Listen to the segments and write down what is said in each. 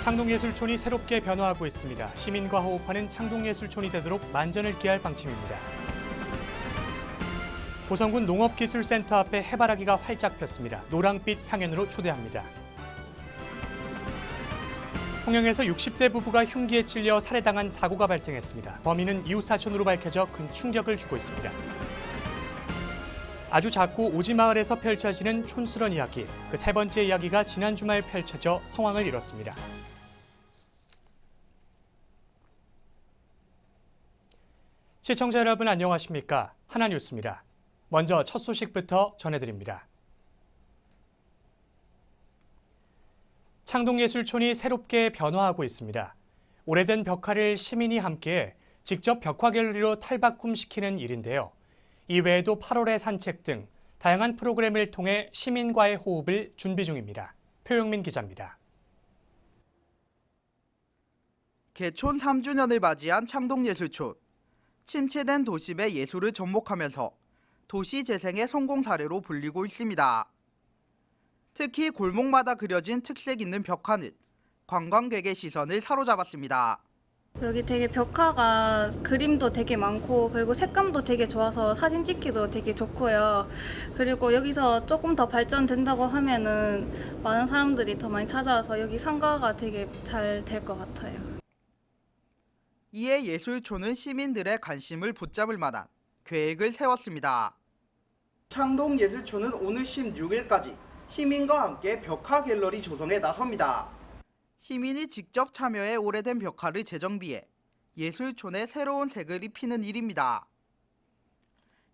창동예술촌이 새롭게 변화하고 있습니다. 시민과 호흡하는 창동예술촌이 되도록 만전을 기할 방침입니다. 고성군 농업기술센터 앞에 해바라기가 활짝 폈습니다. 노랑빛 향연으로 초대합니다. 통영에서 60대 부부가 흉기에 찔려 살해당한 사고가 발생했습니다. 범인은 이웃사촌으로 밝혀져 큰 충격을 주고 있습니다. 아주 작고 오지마을에서 펼쳐지는 촌스런 이야기, 그 세 번째 이야기가 지난 주말 펼쳐져 성황을 이뤘습니다. 시청자 여러분 안녕하십니까? 하나뉴스입니다. 먼저 첫 소식부터 전해드립니다. 창동예술촌이 새롭게 변화하고 있습니다. 오래된 벽화를 시민이 함께 직접 벽화갤러리로 탈바꿈시키는 일인데요. 이외에도 8월의 산책 등 다양한 프로그램을 통해 시민과의 호흡을 준비 중입니다. 표영민 기자입니다. 개촌 3주년을 맞이한 창동예술촌. 침체된 도심의 예술을 접목하면서 도시 재생의 성공 사례로 불리고 있습니다. 특히 골목마다 그려진 특색 있는 벽화는 관광객의 시선을 사로잡았습니다. 여기 되게 벽화가 그림도 되게 많고 그리고 색감도 되게 좋아서 사진 찍기도 되게 좋고요. 그리고 여기서 조금 더 발전된다고 하면은 많은 사람들이 더 많이 찾아와서 여기 상가가 되게 잘 될 것 같아요. 이에 예술촌은 시민들의 관심을 붙잡을 만한 계획을 세웠습니다. 창동예술촌은 오늘 16일까지 시민과 함께 벽화 갤러리 조성에 나섭니다. 시민이 직접 참여해 오래된 벽화를 재정비해 예술촌에 새로운 색을 입히는 일입니다.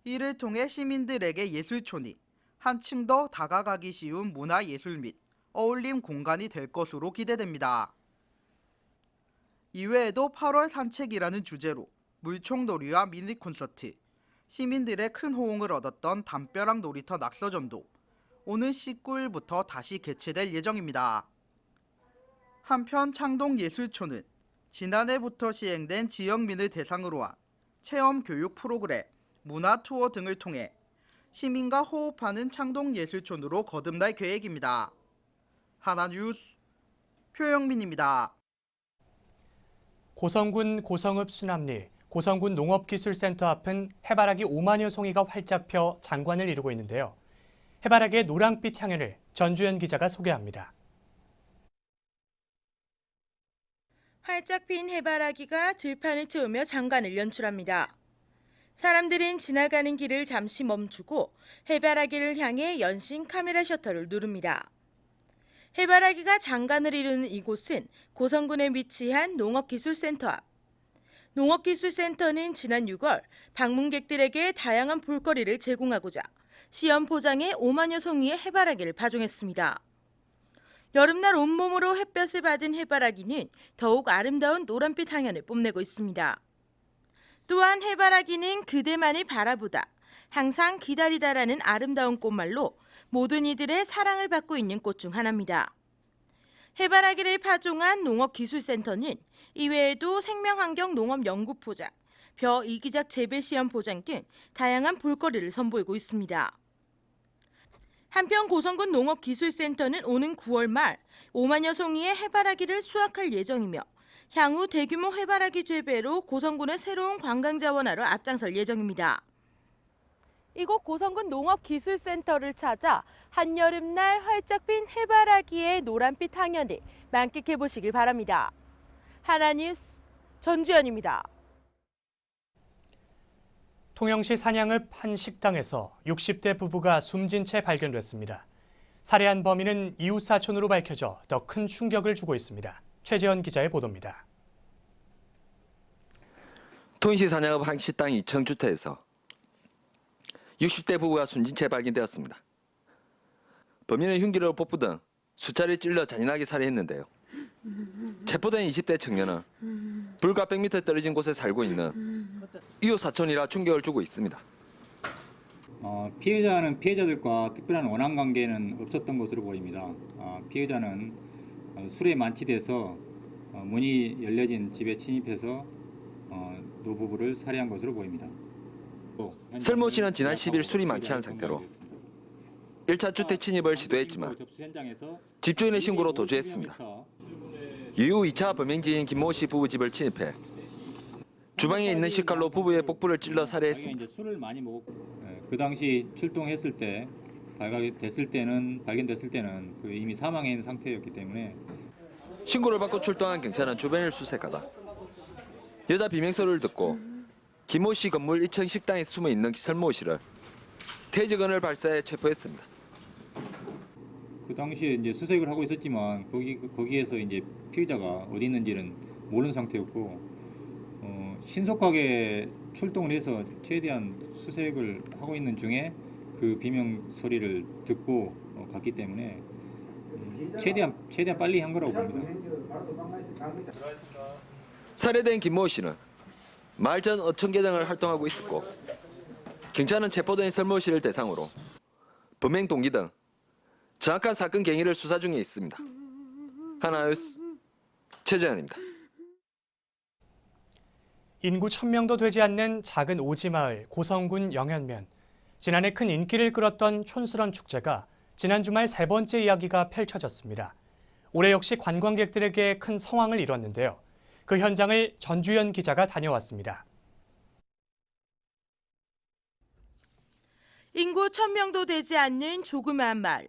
이를 통해 시민들에게 예술촌이 한층 더 다가가기 쉬운 문화예술 및 어울림 공간이 될 것으로 기대됩니다. 이외에도 8월 산책이라는 주제로 물총놀이와 미니 콘서트, 시민들의 큰 호응을 얻었던 담벼락 놀이터 낙서전도 오는 19일부터 다시 개최될 예정입니다. 한편 창동예술촌은 지난해부터 시행된 지역민을 대상으로 한 체험 교육 프로그램, 문화 투어 등을 통해 시민과 호흡하는 창동예술촌으로 거듭날 계획입니다. 하나뉴스 표영민입니다. 고성군 고성읍 수남리, 고성군 농업기술센터 앞은 해바라기 5만여 송이가 활짝 펴 장관을 이루고 있는데요. 해바라기의 노랑빛 향연을 전주현 기자가 소개합니다. 활짝 핀 해바라기가 들판을 채우며 장관을 연출합니다. 사람들은 지나가는 길을 잠시 멈추고 해바라기를 향해 연신 카메라 셔터를 누릅니다. 해바라기가 장관을 이루는 이곳은 고성군에 위치한 농업기술센터 앞. 농업기술센터는 지난 6월 방문객들에게 다양한 볼거리를 제공하고자 시연 포장에 5만여 송이의 해바라기를 파종했습니다. 여름날 온몸으로 햇볕을 받은 해바라기는 더욱 아름다운 노란빛 향연을 뽐내고 있습니다. 또한 해바라기는 그대만을 바라보다, 항상 기다리다라는 아름다운 꽃말로 모든 이들의 사랑을 받고 있는 꽃 중 하나입니다. 해바라기를 파종한 농업기술센터는 이외에도 생명환경 농업 연구 포장, 벼 이기작 재배 시험 포장 등 다양한 볼거리를 선보이고 있습니다. 한편 고성군 농업기술센터는 오는 9월 말 5만여 송이의 해바라기를 수확할 예정이며 향후 대규모 해바라기 재배로 고성군의 새로운 관광 자원화로 앞장설 예정입니다. 이곳 고성군 농업기술센터를 찾아 한여름날 활짝 핀 해바라기의 노란빛 향연을 만끽해 보시길 바랍니다. 하나뉴스 전주현입니다. 통영시 산양읍 한 식당에서 60대 부부가 숨진 채 발견됐습니다. 살해한 범인은 이웃사촌으로 밝혀져 더 큰 충격을 주고 있습니다. 최재현 기자의 보도입니다. 통영시 산양읍 한 식당 2층 주택에서 60대 부부가 숨진 채 발견되었습니다. 범인은 흉기로 복부 등 수차례 찔러 잔인하게 살해했는데요. 체포된 20대 청년은 불과 100m 떨어진 곳에 살고 있는 이웃 사촌이라 충격을 주고 있습니다. 피해자는 피해자들과 특별한 원한 관계는 없었던 것으로 보입니다. 피해자는 술에 만취돼서 문이 열려진 집에 침입해서 노부부를 살해한 것으로 보입니다. 설모 씨는 지난 10일 술이 만취한 상태로 1차 주택 침입을 시도했지만 집주인의 신고로 도주했습니다. 이후 2차 범행지인 김모 씨 부부 집을 침입해 주방에 있는 식칼로 부부의 복부를 찔러 자기가 살해했습니다. 이제 술을 많이 먹었고 그 당시 출동했을 때 발견됐을 때는 그 이미 사망해 있는 상태였기 때문에 신고를 받고 출동한 경찰은 주변을 수색하다 여자 비명소리를 듣고 김모 씨 건물 2층 식당에 숨어 있는 설모 씨를 태직건을 발사해 체포했습니다. 그 당시에 이제 수색을 하고 있었지만 거기에서 이제 피의자가 어디 있는지는 모르는 상태였고 신속하게 출동을 해서 최대한 수색을 하고 있는 중에 그 비명 소리를 듣고 갔기 때문에 최대한 빨리 한 거라고 봅니다. 살해된 김모 씨는 마을 전 어촌계장을 활동하고 있었고 경찰은 체포된 설모 씨를 대상으로 범행 동기 등 정확한 사건 경위를 수사 중에 있습니다. 하나뉴스 최재현입니다. 인구 1000명도 되지 않는 작은 오지마을 고성군 영현면. 지난해 큰 인기를 끌었던 촌스런 축제가 지난 주말 세 번째 이야기가 펼쳐졌습니다. 올해 역시 관광객들에게 큰 성황을 이뤘는데요. 그 현장을 전주현 기자가 다녀왔습니다. 인구 1000명도 되지 않는 조그마한 마을.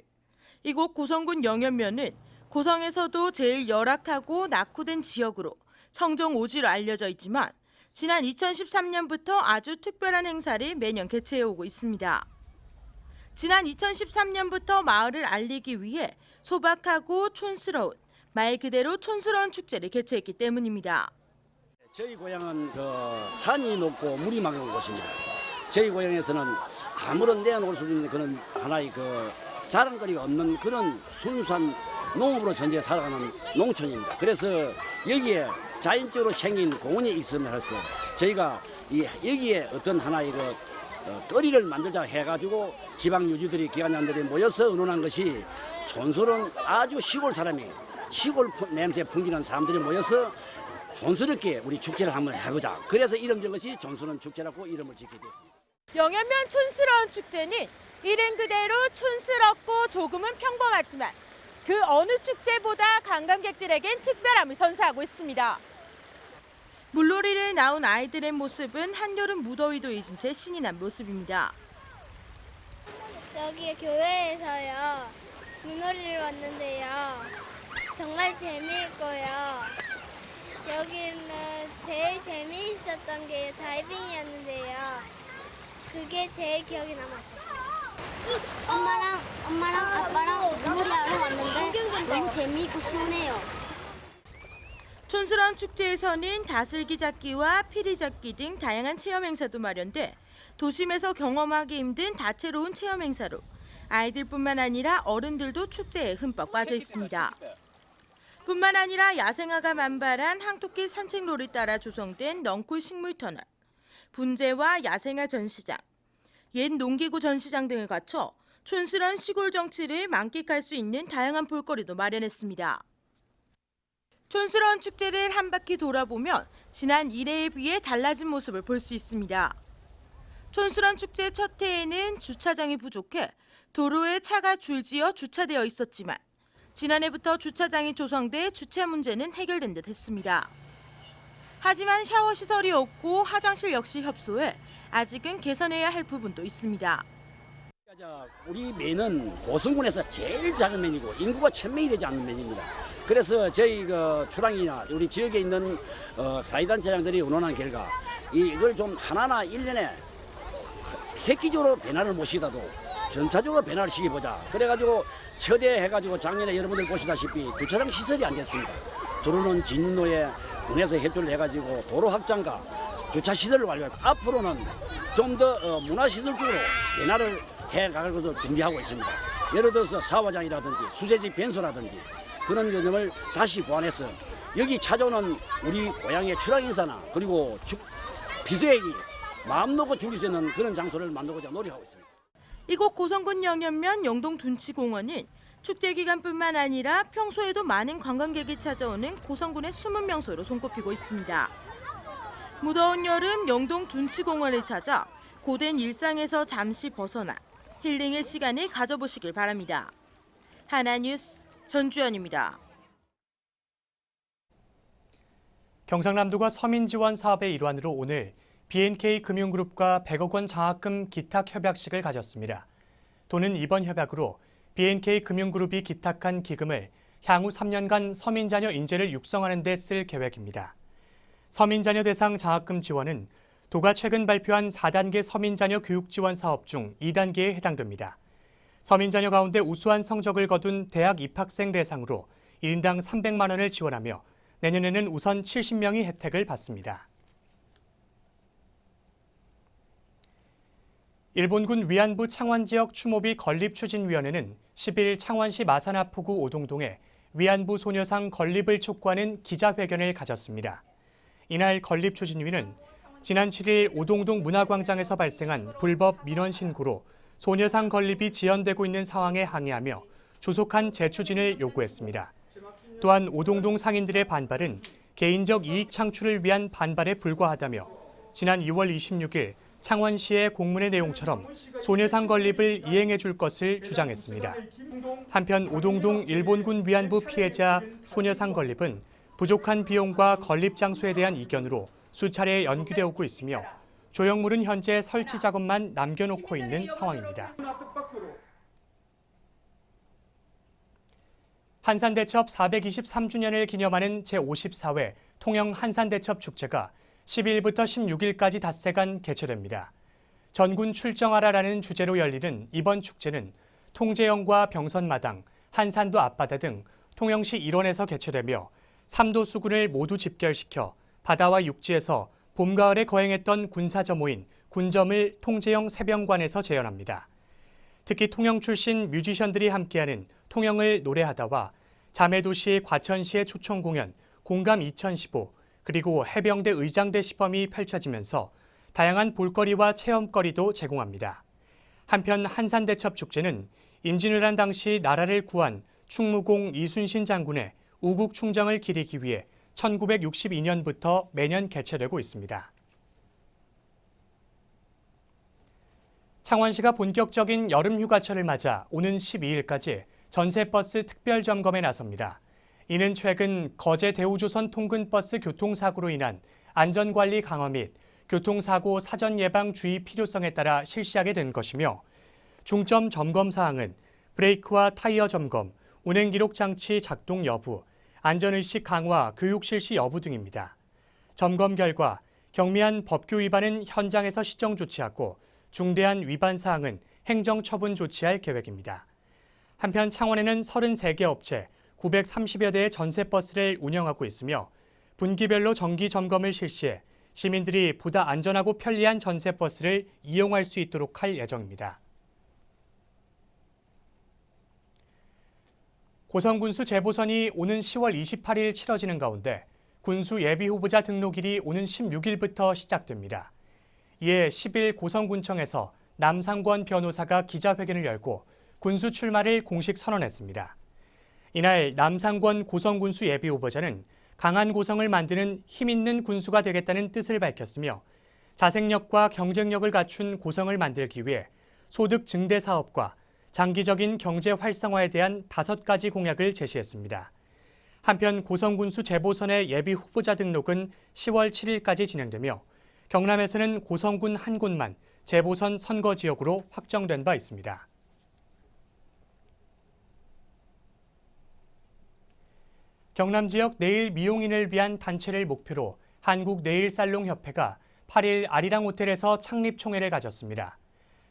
이곳 고성군 영현면은 고성에서도 제일 열악하고 낙후된 지역으로 청정 오지로 알려져 있지만 지난 2013년부터 아주 특별한 행사를 매년 개최해오고 있습니다. 지난 2013년부터 마을을 알리기 위해 소박하고 촌스러운, 말 그대로 촌스러운 축제를 개최했기 때문입니다. 저희 고향은 산이 높고 물이 맑은 곳입니다. 저희 고향에서는 아무런 내어놓을 수 있는 그런 하나의 자랑거리가 없는 그런 순수한 농업으로 전제 살아가는 농촌입니다. 그래서 여기에 자연적으로 생긴 공원이 있으면 해서 저희가 여기에 어떤 하나의 거리를 만들자 해가지고 지방 유지들이 기관장들이 모여서 의논한 것이 촌스러운 아주 시골 사람이 시골 냄새 풍기는 사람들이 모여서 촌스럽게 우리 축제를 한번 해보자. 그래서 이름 지은 것이 촌스러운 축제라고 이름을 짓게 됐습니다. 영현면 촌스러운 축제는 이름 그대로 촌스럽고 조금은 평범하지만 그 어느 축제보다 관광객들에겐 특별함을 선사하고 있습니다. 물놀이를 나온 아이들의 모습은 한여름 무더위도 잊은 채 신이 난 모습입니다. 여기 교회에서요. 물놀이를 왔는데요. 정말 재미있고요. 여기는 제일 재미있었던 게 다이빙이었는데요. 그게 제일 기억에 남았었어요. 엄마랑 아빠랑 물놀이하러 왔는데 너무 재미있고 시원해요. 촌스러운 축제에서는 다슬기 잡기와 피리 잡기 등 다양한 체험 행사도 마련돼 도심에서 경험하기 힘든 다채로운 체험 행사로 아이들뿐만 아니라 어른들도 축제에 흠뻑 빠져 있습니다. 뿐만 아니라 야생화가 만발한 항토길 산책로를 따라 조성된 넝쿨 식물터널, 분재와 야생화 전시장, 옛 농기구 전시장 등을 갖춰 촌스러운 시골 정치를 만끽할 수 있는 다양한 볼거리도 마련했습니다. 촌스러운 축제를 한 바퀴 돌아보면 지난 1회에 비해 달라진 모습을 볼 수 있습니다. 촌스러운 축제 첫 해에는 주차장이 부족해 도로에 차가 줄지어 주차되어 있었지만 지난해부터 주차장이 조성돼 주차 문제는 해결된 듯 했습니다. 하지만 샤워 시설이 없고 화장실 역시 협소해 아직은 개선해야 할 부분도 있습니다. 우리 면은 고성군에서 제일 작은 면이고 인구가 1000명이 되지 않는 면입니다. 그래서 저희 출항이나 우리 지역에 있는 사회단체장들이 의논한 결과 이걸 좀 하나하나 1년에 획기적으로 변화를 못 시켜도 점차적으로 변화를 시켜보자. 그래가지고 초대해가지고 작년에 여러분들 보시다시피 주차장 시설이 안 됐습니다. 도로는 진로에 군에서 협조를 해가지고 도로 확장과 주차 시설을 완료했고 앞으로는 좀 더 문화시설 쪽으로 변화를 해가지고 준비하고 있습니다. 예를 들어서 사화장이라든지 수세지 변소라든지 그런 점을 다시 보완해서 여기 찾아오는 우리 고향의 출항인사나 그리고 비수액이 마음 놓고 즐길 수 있는 그런 장소를 만들고자 노력하고 있습니다. 이곳 고성군 영현면 영동 둔치공원은 축제 기간뿐만 아니라 평소에도 많은 관광객이 찾아오는 고성군의 숨은 명소로 손꼽히고 있습니다. 무더운 여름 영동 둔치공원을 찾아 고된 일상에서 잠시 벗어나 힐링의 시간을 가져보시길 바랍니다. 하나뉴스 전주현입니다. 경상남도가 서민 지원 사업의 일환으로 오늘 B&K 금융그룹과 100억 원 장학금 기탁 협약식을 가졌습니다. 도는 이번 협약으로 B&K 금융그룹이 기탁한 기금을 향후 3년간 서민자녀 인재를 육성하는 데 쓸 계획입니다. 서민자녀 대상 장학금 지원은 도가 최근 발표한 4단계 서민자녀 교육지원 사업 중 2단계에 해당됩니다. 서민자녀 가운데 우수한 성적을 거둔 대학 입학생 대상으로 1인당 300만 원을 지원하며 내년에는 우선 70명이 혜택을 받습니다. 일본군 위안부 창원지역 추모비 건립추진위원회는 10일 창원시 마산하포구 오동동에 위안부 소녀상 건립을 촉구하는 기자회견을 가졌습니다. 이날 건립추진위는 지난 7일 오동동 문화광장에서 발생한 불법 민원 신고로 소녀상 건립이 지연되고 있는 상황에 항의하며 조속한 재추진을 요구했습니다. 또한 오동동 상인들의 반발은 개인적 이익 창출을 위한 반발에 불과하다며 지난 2월 26일 창원시의 공문의 내용처럼 소녀상 건립을 이행해 줄 것을 주장했습니다. 한편 오동동 일본군 위안부 피해자 소녀상 건립은 부족한 비용과 건립 장소에 대한 이견으로 수차례 연기되어 오고 있으며 조형물은 현재 설치 작업만 남겨놓고 있는 상황입니다. 한산대첩 423주년을 기념하는 제54회 통영 한산대첩 축제가 10일부터 16일까지 닷새간 개최됩니다. 전군 출정하라라는 주제로 열리는 이번 축제는 통제영과 병선마당, 한산도 앞바다 등 통영시 일원에서 개최되며 3도 수군을 모두 집결시켜 바다와 육지에서 봄, 가을에 거행했던 군사점호인 군점을 통제영 새병관에서 재현합니다. 특히 통영 출신 뮤지션들이 함께하는 통영을 노래하다와 자매도시 과천시의 초청 공연 공감 2015 그리고 해병대 의장대 시범이 펼쳐지면서 다양한 볼거리와 체험거리도 제공합니다. 한편 한산대첩 축제는 임진왜란 당시 나라를 구한 충무공 이순신 장군의 우국 충정을 기리기 위해 1962년부터 매년 개최되고 있습니다. 창원시가 본격적인 여름 휴가철을 맞아 오는 12일까지 전세버스 특별점검에 나섭니다. 이는 최근 거제 대우조선 통근버스 교통사고로 인한 안전관리 강화 및 교통사고 사전 예방 주의 필요성에 따라 실시하게 된 것이며 중점 점검 사항은 브레이크와 타이어 점검, 운행기록 장치 작동 여부, 안전의식 강화, 교육 실시 여부 등입니다. 점검 결과 경미한 법규 위반은 현장에서 시정 조치하고 중대한 위반 사항은 행정처분 조치할 계획입니다. 한편 창원에는 33개 업체 930여 대의 전세버스를 운영하고 있으며 분기별로 정기 점검을 실시해 시민들이 보다 안전하고 편리한 전세버스를 이용할 수 있도록 할 예정입니다. 고성군수 재보선이 오는 10월 28일 치러지는 가운데 군수 예비후보자 등록일이 오는 16일부터 시작됩니다. 이에 10일 고성군청에서 남상권 변호사가 기자회견을 열고 군수 출마를 공식 선언했습니다. 이날 남상권 고성군수 예비후보자는 강한 고성을 만드는 힘있는 군수가 되겠다는 뜻을 밝혔으며 자생력과 경쟁력을 갖춘 고성을 만들기 위해 소득 증대 사업과 장기적인 경제 활성화에 대한 5가지 공약을 제시했습니다. 한편 고성군수 재보선의 예비 후보자 등록은 10월 7일까지 진행되며 경남에서는 고성군 한 곳만 재보선 선거 지역으로 확정된 바 있습니다. 경남 지역 네일 미용인을 위한 단체를 목표로 한국네일살롱협회가 8일 아리랑 호텔에서 창립총회를 가졌습니다.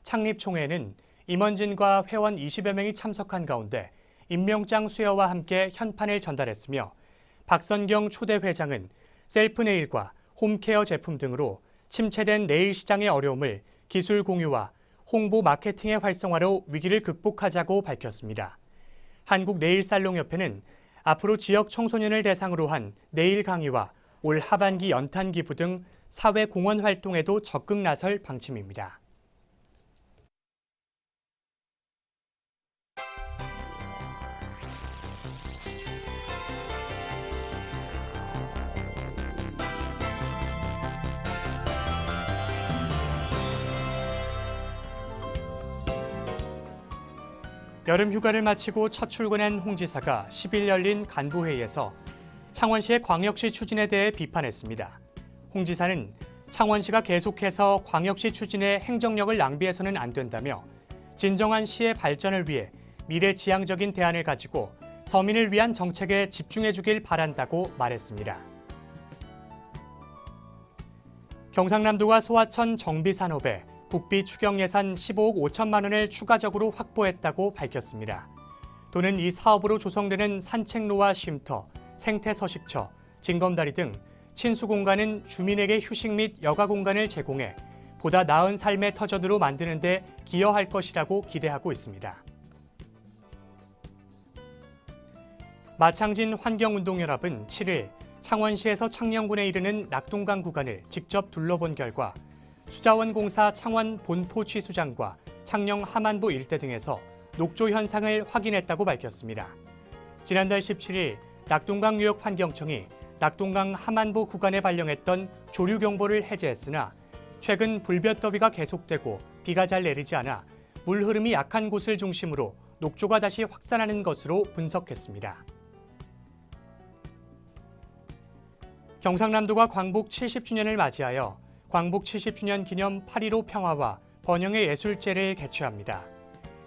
창립총회에는 임원진과 회원 20여 명이 참석한 가운데 임명장 수여와 함께 현판을 전달했으며 박선경 초대 회장은 셀프네일과 홈케어 제품 등으로 침체된 네일 시장의 어려움을 기술 공유와 홍보 마케팅의 활성화로 위기를 극복하자고 밝혔습니다. 한국네일살롱협회는 앞으로 지역 청소년을 대상으로 한 네일 강의와 올 하반기 연탄 기부 등 사회 공헌 활동에도 적극 나설 방침입니다. 여름 휴가를 마치고 첫 출근한 홍 지사가 10일 열린 간부회의에서 창원시의 광역시 추진에 대해 비판했습니다. 홍 지사는 창원시가 계속해서 광역시 추진에 행정력을 낭비해서는 안 된다며 진정한 시의 발전을 위해 미래지향적인 대안을 가지고 서민을 위한 정책에 집중해 주길 바란다고 말했습니다. 경상남도가 소하천 정비산업에 국비 추경 예산 15억 5천만 원을 추가적으로 확보했다고 밝혔습니다. 또는 이 사업으로 조성되는 산책로와 쉼터, 생태서식처, 징검다리 등 친수 공간은 주민에게 휴식 및 여가 공간을 제공해 보다 나은 삶의 터전으로 만드는 데 기여할 것이라고 기대하고 있습니다. 마창진 환경운동연합은 7일 창원시에서 창녕군에 이르는 낙동강 구간을 직접 둘러본 결과 수자원공사 창원 본포 취수장과 창녕 하만부 일대 등에서 녹조 현상을 확인했다고 밝혔습니다. 지난달 17일 낙동강 유역 환경청이 낙동강 하만부 구간에 발령했던 조류 경보를 해제했으나 최근 불볕더위가 계속되고 비가 잘 내리지 않아 물 흐름이 약한 곳을 중심으로 녹조가 다시 확산하는 것으로 분석했습니다. 경상남도가 광복 70주년을 맞이하여 광복 70주년 기념 8.15 평화와 번영의 예술제를 개최합니다.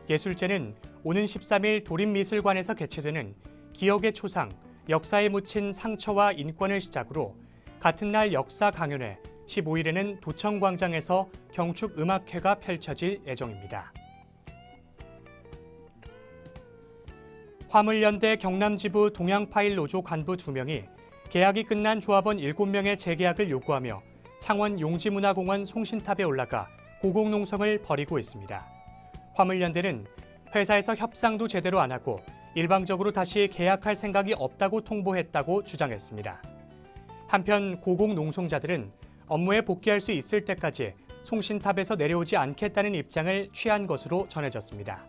예술제는 오는 13일 도립미술관에서 개최되는 기억의 초상, 역사에 묻힌 상처와 인권을 시작으로 같은 날 역사 강연회, 15일에는 도청광장에서 경축음악회가 펼쳐질 예정입니다. 화물연대 경남지부 동양파일 노조 간부 2명이 계약이 끝난 조합원 7명의 재계약을 요구하며 창원 용지문화공원 송신탑에 올라가 고공농성을 벌이고 있습니다. 화물연대는 회사에서 협상도 제대로 안 하고 일방적으로 다시 계약할 생각이 없다고 통보했다고 주장했습니다. 한편 고공농성자들은 업무에 복귀할 수 있을 때까지 송신탑에서 내려오지 않겠다는 입장을 취한 것으로 전해졌습니다.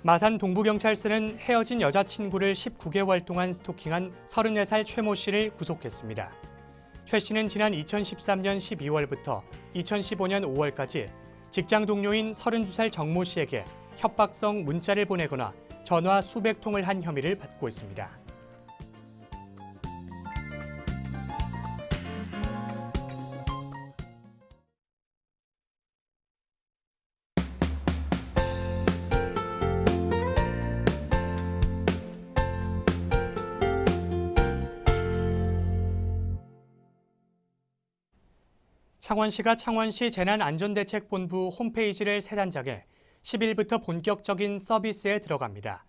마산 동부경찰서는 헤어진 여자친구를 19개월 동안 스토킹한 34살 최모 씨를 구속했습니다. 최 씨는 지난 2013년 12월부터 2015년 5월까지 직장 동료인 32살 정모 씨에게 협박성 문자를 보내거나 전화 수백 통을 한 혐의를 받고 있습니다. 창원시가 창원시 재난안전대책본부 홈페이지를 새 단장해 10일부터 본격적인 서비스에 들어갑니다.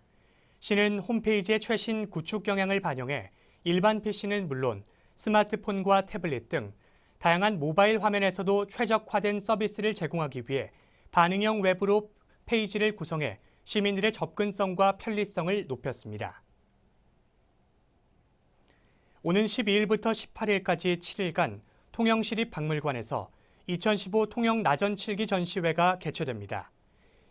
시는 홈페이지의 최신 구축 경향을 반영해 일반 PC는 물론 스마트폰과 태블릿 등 다양한 모바일 화면에서도 최적화된 서비스를 제공하기 위해 반응형 웹으로 페이지를 구성해 시민들의 접근성과 편리성을 높였습니다. 오는 12일부터 18일까지 7일간 통영시립박물관에서 2015 통영 나전칠기 전시회가 개최됩니다.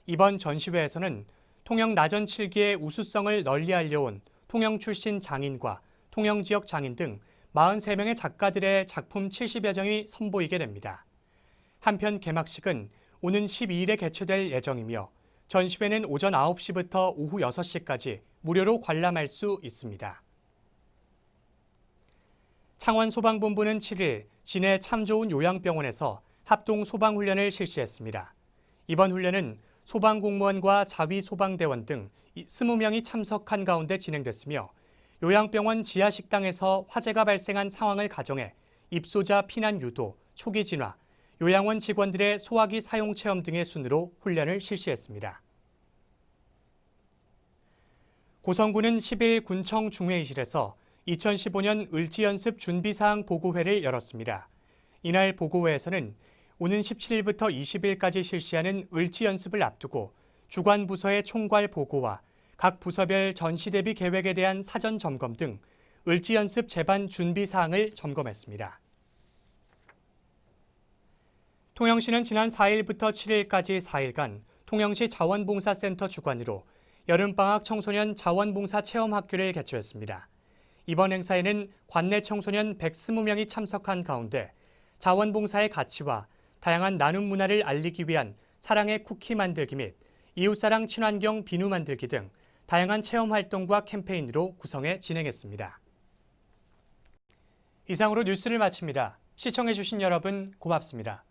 이번 전시회에서는 통영 나전칠기의 우수성을 널리 알려온 통영 출신 장인과 통영 지역 장인 등 43명의 작가들의 작품 70여 점이 선보이게 됩니다. 한편 개막식은 오는 12일에 개최될 예정이며 전시회는 오전 9시부터 오후 6시까지 무료로 관람할 수 있습니다. 창원소방본부는 7일 진해 참 좋은 요양병원에서 합동 소방훈련을 실시했습니다. 이번 훈련은 소방공무원과 자위소방대원 등 20명이 참석한 가운데 진행됐으며 요양병원 지하식당에서 화재가 발생한 상황을 가정해 입소자 피난 유도, 초기 진화, 요양원 직원들의 소화기 사용 체험 등의 순으로 훈련을 실시했습니다. 고성군은 10일 군청 중회의실에서 2015년 을지연습 준비사항 보고회를 열었습니다. 이날 보고회에서는 오는 17일부터 20일까지 실시하는 을지연습을 앞두고 주관 부서의 총괄 보고와 각 부서별 전시 대비 계획에 대한 사전 점검 등 을지연습 제반 준비사항을 점검했습니다. 통영시는 지난 4일부터 7일까지 4일간 통영시 자원봉사센터 주관으로 여름방학 청소년 자원봉사 체험학교를 개최했습니다. 이번 행사에는 관내 청소년 120명이 참석한 가운데 자원봉사의 가치와 다양한 나눔 문화를 알리기 위한 사랑의 쿠키 만들기 및 이웃사랑 친환경 비누 만들기 등 다양한 체험 활동과 캠페인으로 구성해 진행했습니다. 이상으로 뉴스를 마칩니다. 시청해주신 여러분 고맙습니다.